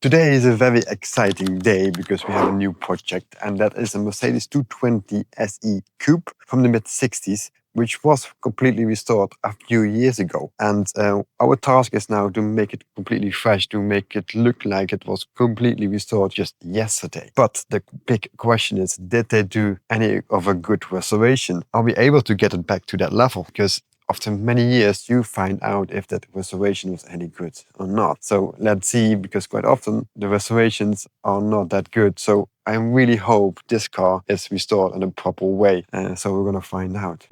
Today is a very exciting day because we have a new project, and that is a Mercedes 220 SE Coupe from the mid-60s, which was completely restored a few years ago. And our task is now to make it completely fresh, to make it look like it was completely restored just yesterday. But the big question is, did they do any of a good restoration? Are we able to get it back to that level? Because after many years, you find out if that restoration was any good or not. So let's see, because quite often the restorations are not that good. So I really hope this car is restored in a proper way. So we're gonna find out.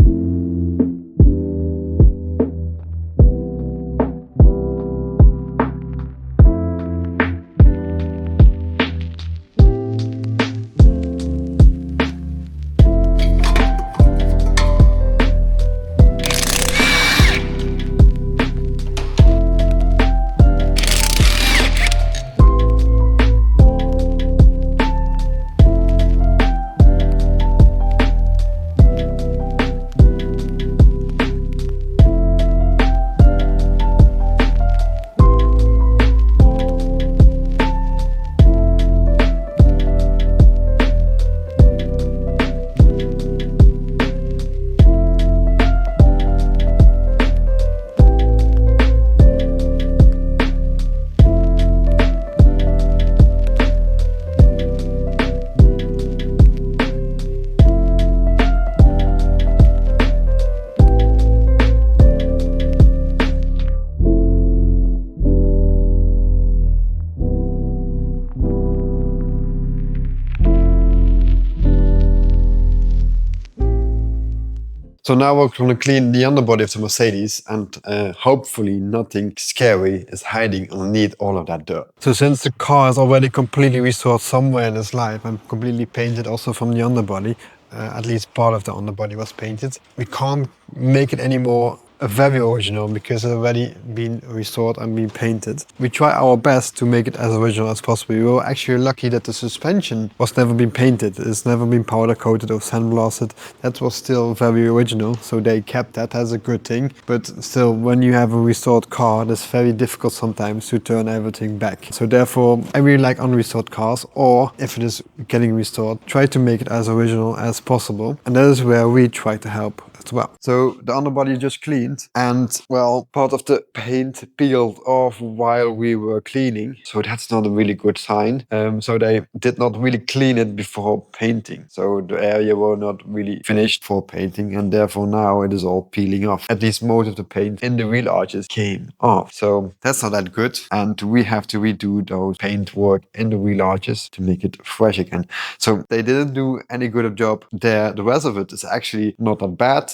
So now we're going to clean the underbody of the Mercedes, and hopefully nothing scary is hiding underneath all of that dirt. So since the car is already completely restored somewhere in its life and completely painted also from the underbody, at least part of the underbody was painted, we can't make it anymore very original because it's already been restored and been painted. We try our best to make it as original as possible. We were actually lucky that the suspension was never been painted. It's never been powder coated or sandblasted. That was still very original, so they kept that as a good thing. But still, when you have a restored car, it's very difficult sometimes to turn everything back. So therefore, I really like unrestored cars, or if it is getting restored, try to make it as original as possible. And that is where we try to help as well. So the underbody just cleaned, and well, part of the paint peeled off while we were cleaning, so that's not a really good sign. So they did not really clean it before painting, so the area were not really finished for painting, and therefore now it is all peeling off. At least most of the paint in the wheel arches came off, so that's not that good, and we have to redo those paint work in the wheel arches to make it fresh again. So they didn't do any good a job there. The rest of it is actually not that bad.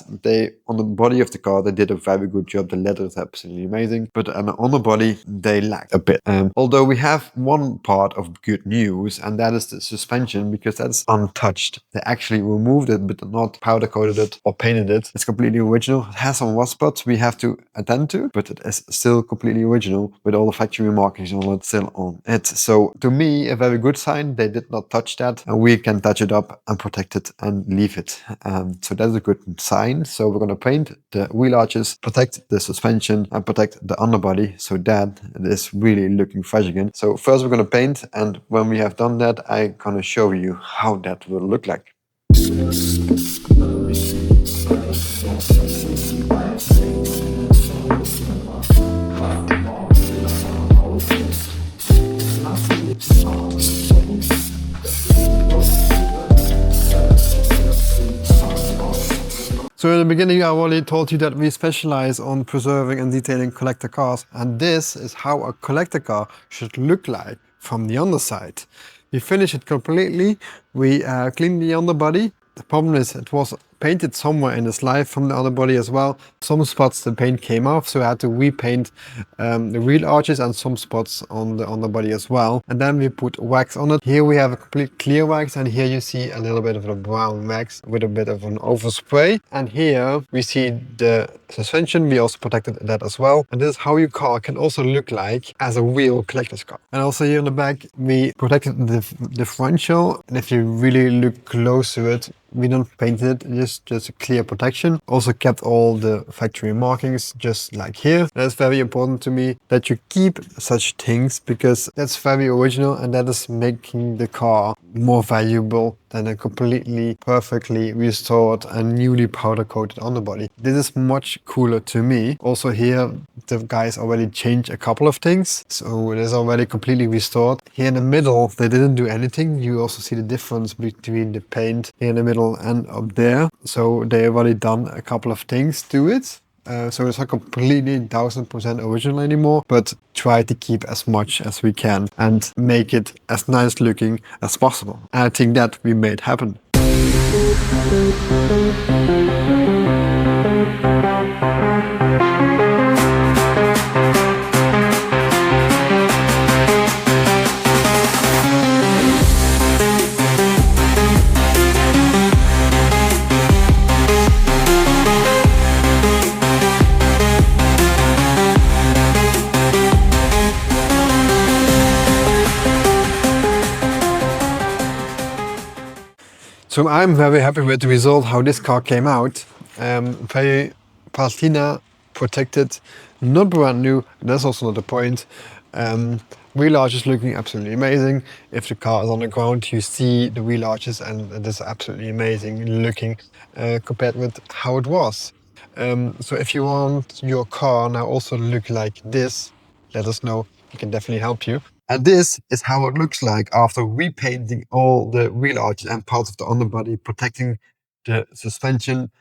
On the body of the car, they did a very good job. The leather is absolutely amazing, but on the body, they lacked a bit. Although we have one part of good news, and that is the suspension, because that's untouched. They actually removed it, but not powder coated it or painted it. It's completely original. It has some rust spots we have to attend to, but it is still completely original with all the factory markings on it still on it. So to me, a very good sign. They did not touch that, and we can touch it up and protect it and leave it. So that's a good sign. So we're going to paint the wheel arches, protect the suspension, and protect the underbody, so that it is really looking fresh again. So first we're going to paint, and when we have done that, I'm going to show you how that will look like. So in the beginning, I already told you that we specialize on preserving and detailing collector cars, and this is how a collector car should look like from the underside. We finish it completely, we clean the underbody. The problem is it was painted somewhere in its life from the underbody as well. Some spots the paint came off, so I had to repaint the wheel arches and some spots on the underbody as well. And then we put wax on it. Here we have a complete clear wax, and here you see a little bit of a brown wax with a bit of an overspray. And here we see the suspension. We also protected that as well. And this is how your car can also look like as a real collector's car. And also here in the back, we protected the differential. And if you really look close to it, we don't paint it, just a clear protection. Also kept all the factory markings just like here. That's very important to me that you keep such things, because that's very original and that is making the car more valuable than a completely perfectly restored and newly powder coated underbody. This is much cooler to me. Also here the guys already changed a couple of things, so it is already completely restored. Here in the middle they didn't do anything. You also see the difference between the paint here in the middle and up there, so they already done a couple of things to it. So it's not completely 1000% original anymore, but try to keep as much as we can and make it as nice looking as possible. And I think that we made happen. So I'm very happy with the result, how this car came out. Very patina protected, not brand new, that's also not the point. Wheel arch is looking absolutely amazing. If the car is on the ground, you see the wheel arches and it is absolutely amazing looking compared with how it was. So if you want your car now also look like this, let us know, we can definitely help you. And this is how it looks like after repainting all the wheel arches and parts of the underbody, protecting the suspension,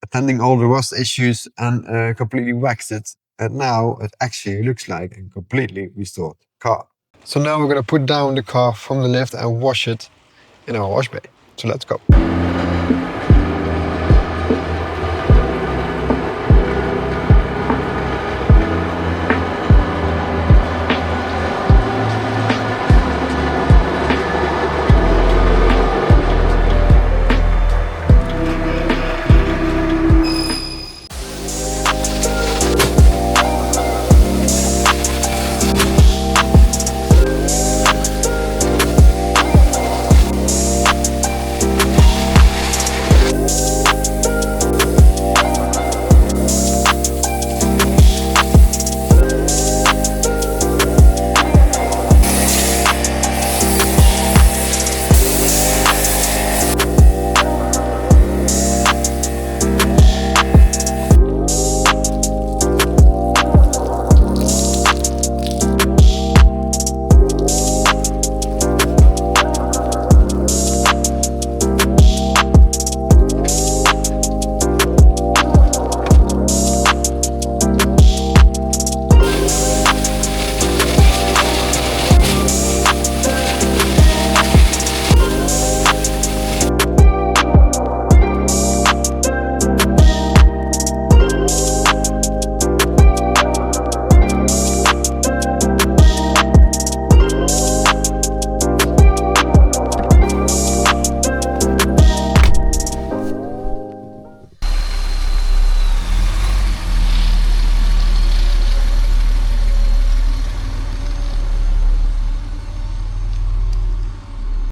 attending all the rust issues, and completely waxed it. And now it actually looks like a completely restored car. So now we're going to put down the car from the lift and wash it in our wash bay. So let's go.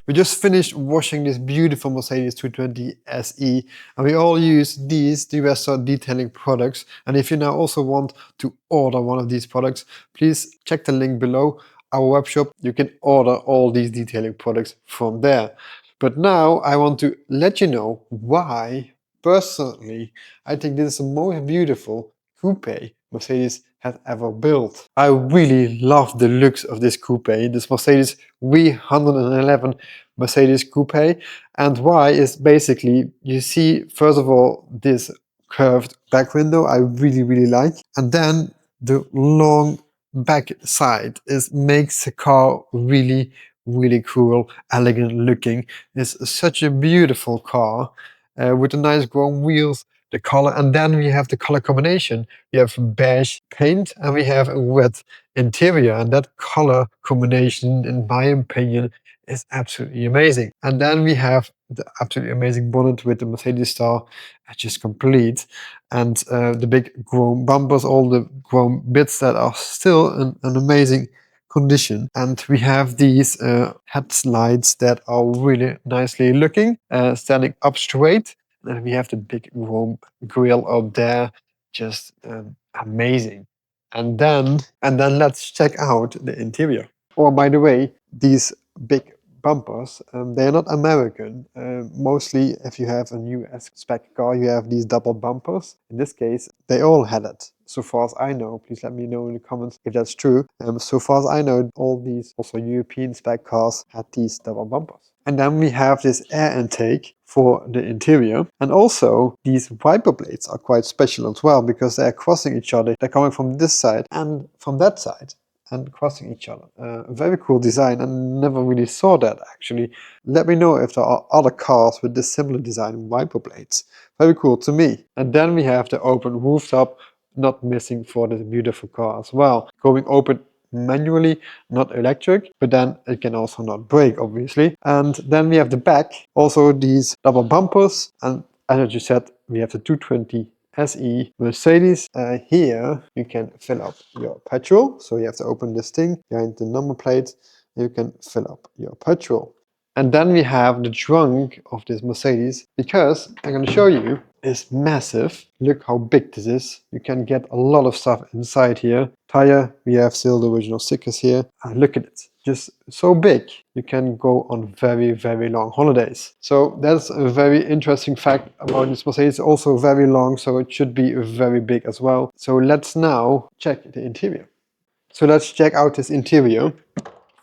We just finished washing this beautiful Mercedes 220 SE, and we all use these Diversa detailing products. And if you now also want to order one of these products, please check the link below our web shop. You can order all these detailing products from there. But now I want to let you know why, personally, I think this is the most beautiful coupe Mercedes has ever built. I really love the looks of this coupe, this Mercedes V111 Mercedes coupe. And why is basically, you see, first of all, this curved back window I really like. And then the long back side makes the car really cool, elegant looking. It's such a beautiful car with the nice chrome wheels, the color, and then we have the color combination. We have beige paint and we have a red interior, and that color combination, in my opinion, is absolutely amazing. And then we have the absolutely amazing bonnet with the Mercedes star, just complete, and the big chrome bumpers, all the chrome bits that are still an amazing condition. And we have these headlights that are really nicely looking, standing up straight. And we have the big chrome grille up there, just amazing. And then let's check out the interior. Oh, by the way, these big bumpers, they're not American. Mostly if you have a new spec car, you have these double bumpers. In this case, they all had it. So far as I know, please let me know in the comments if that's true. So far as I know, all these also European spec cars had these double bumpers. And then we have this air intake for the interior. And also these wiper blades are quite special as well, because they're crossing each other. They're coming from this side and from that side and crossing each other. Very cool design. I never really saw that actually. Let me know if there are other cars with this similar design wiper blades. Very cool to me. And then we have the open rooftop, not missing for this beautiful car as well. Going open manually, not electric, but then it can also not brake obviously. And then we have the back, also these double bumpers, and as I just said, we have the 220 SE Mercedes. Here you can fill up your petrol, so you have to open this thing behind the number plate. You can fill up your petrol. And then we have the trunk of this Mercedes, because I'm going to show you, is massive. Look how big this is. You can get a lot of stuff inside here. Tire, we have still the original stickers here. And look at it, just so big. You can go on very, very long holidays. So that's a very interesting fact about this Mercedes. It's also very long, so it should be very big as well. So let's now check the interior. So let's check out this interior.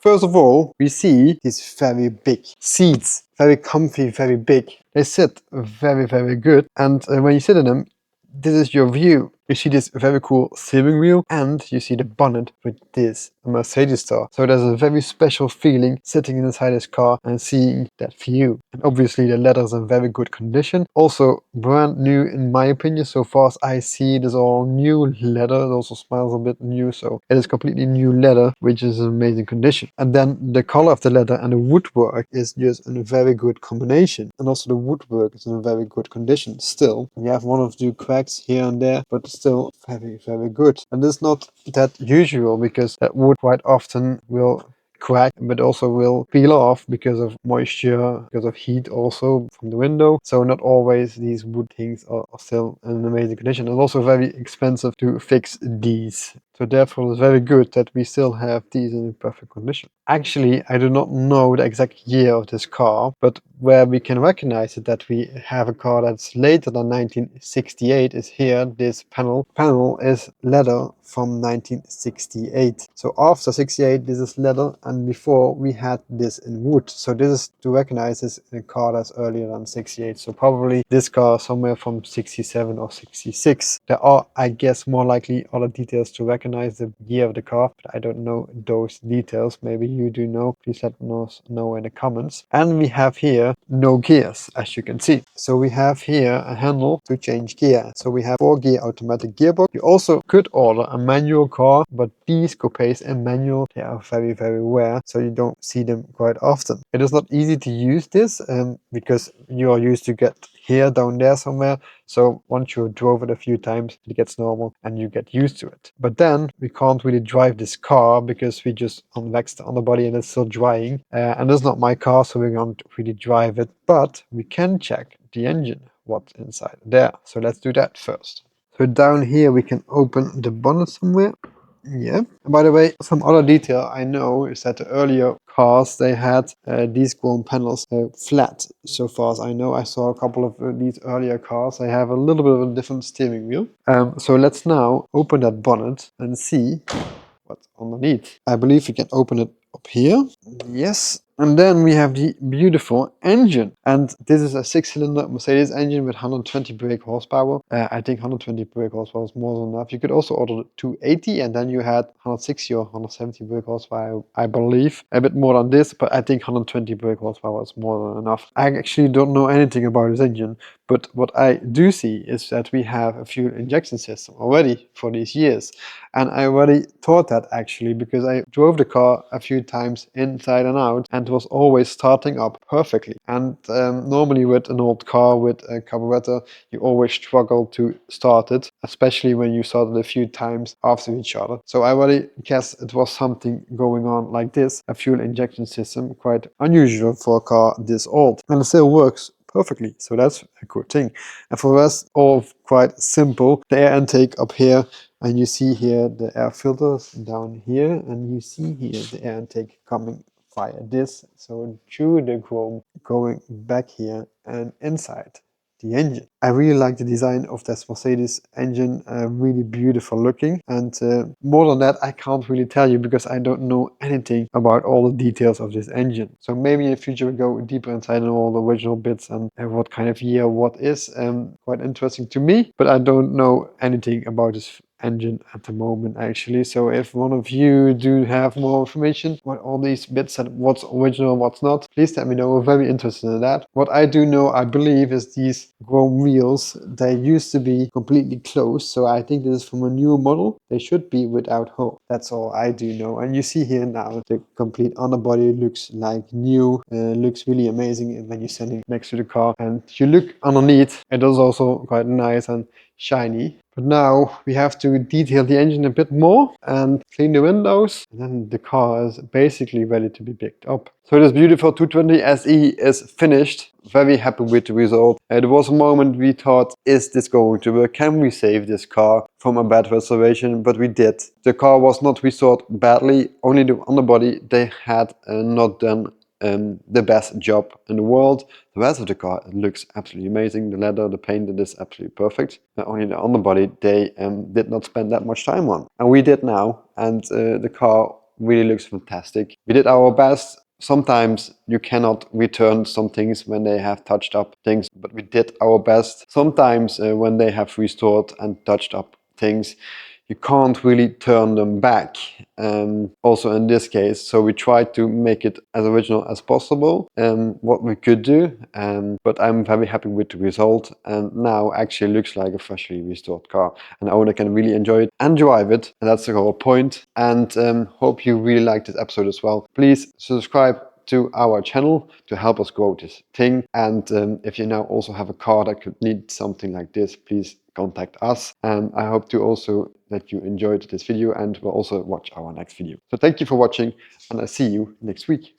First of all, we see these very big seats, very comfy, very big. They sit very, very good. And when you sit in them, this is your view. You see this very cool steering wheel, and you see the bonnet with this Mercedes star. So there's a very special feeling sitting inside this car and seeing that view. And obviously the leather is in very good condition. Also brand new in my opinion. So far as I see, it is all new leather. It also smells a bit new. So it is completely new leather, which is in amazing condition. And then the color of the leather and the woodwork is just in a very good combination. And also the woodwork is in a very good condition still. You have one or two cracks here and there, but still very, very good. And it's not that usual, because that wood quite often will crack, but also will peel off because of moisture, because of heat also from the window. So not always these wood things are still in amazing condition. It's also very expensive to fix these. So therefore it's very good that we still have these in perfect condition. Actually, I do not know the exact year of this car, but where we can recognize it that we have a car that's later than 1968 is here. This panel is leather from 1968. So after 68 this is leather, and before we had this in wood. So this is to recognize this in a car that's earlier than 68. So probably this car somewhere from 67 or 66. There are, I guess, more likely other details to recognize the year of the car, but I don't know those details. Maybe you do know. Please let us know in the comments. And we have here no gears, as you can see. So we have here a handle to change gear. So we have 4-gear automatic gearbox. You also could order a manual car, but these coupes and manual, they are very, very rare, so you don't see them quite often. It is not easy to use this because you are used to get here down there somewhere. So once you drove it a few times, it gets normal and you get used to it. But then we can't really drive this car because we just unwaxed the underbody and it's still drying. And it's not my car, so we can't really drive it. But we can check the engine, what's inside there. So let's do that first. So down here we can open the bonnet somewhere. Yeah. And by the way, some other detail I know is that the earlier cars, they had these chrome panels flat. So far as I know, I saw a couple of these earlier cars. They have a little bit of a different steering wheel. So let's now open that bonnet and see what's underneath. I believe we can open it up here. Yes. And then we have the beautiful engine. And this is a 6-cylinder Mercedes engine with 120 brake horsepower. I think 120 brake horsepower is more than enough. You could also order the 280 and then you had 160 or 170 brake horsepower, I believe. A bit more than this, but I think 120 brake horsepower is more than enough. I actually don't know anything about this engine, but what I do see is that we have a fuel injection system already for these years. And I already thought that actually, because I drove the car a few times inside and out, and it was always starting up perfectly. And normally with an old car with a carburetor, you always struggle to start it, especially when you start it a few times after each other. So I already guessed it was something going on like this, a fuel injection system, quite unusual for a car this old. And it still works perfectly, so that's a good thing. And for the rest, all quite simple. The air intake up here, and you see here the air filters down here, and you see here the air intake coming via this, so through the chrome going back here and inside the engine. I really like the design of this Mercedes engine, really beautiful looking, and more than that I can't really tell you because I don't know anything about all the details of this engine. So maybe in the future we go deeper inside on all the original bits and what kind of year what is. Quite interesting to me, but I don't know anything about this engine at the moment actually. So if one of you do have more information about all these bits and what's original, what's not, please let me know. I'm very interested in that. What I do know, I believe, is these chrome wheels, they used to be completely closed, so I think this is from a newer model. They should be without hole. That's all I do know. And you see here now the complete underbody looks like new, looks really amazing when you're standing next to the car, and you look underneath, it is also quite nice and shiny. But now we have to detail the engine a bit more and clean the windows, and then the car is basically ready to be picked up. So this beautiful 220 SE is finished. Very happy with the result. There was a moment we thought, is this going to work? Can we save this car from a bad restoration? But we did. The car was not restored badly, only the underbody they had not done the best job in the world. The rest of the car looks absolutely amazing. The leather, the paint, it is absolutely perfect. Only the underbody they did not spend that much time on, and we did now, and the car really looks fantastic. We did our best. Sometimes you cannot return some things when they have touched up things, but we did our best. Sometimes when they have restored and touched up things, you can't really turn them back. Also in this case, so we tried to make it as original as possible, what we could do, but I'm very happy with the result, and now actually looks like a freshly restored car, and the owner can really enjoy it and drive it, and that's the whole point. And hope you really liked this episode as well. Please subscribe to our channel to help us grow this thing, and if you now also have a car that could need something like this, please contact us. And I hope to also that you enjoyed this video and will also watch our next video. So thank you for watching, and I'll see you next week.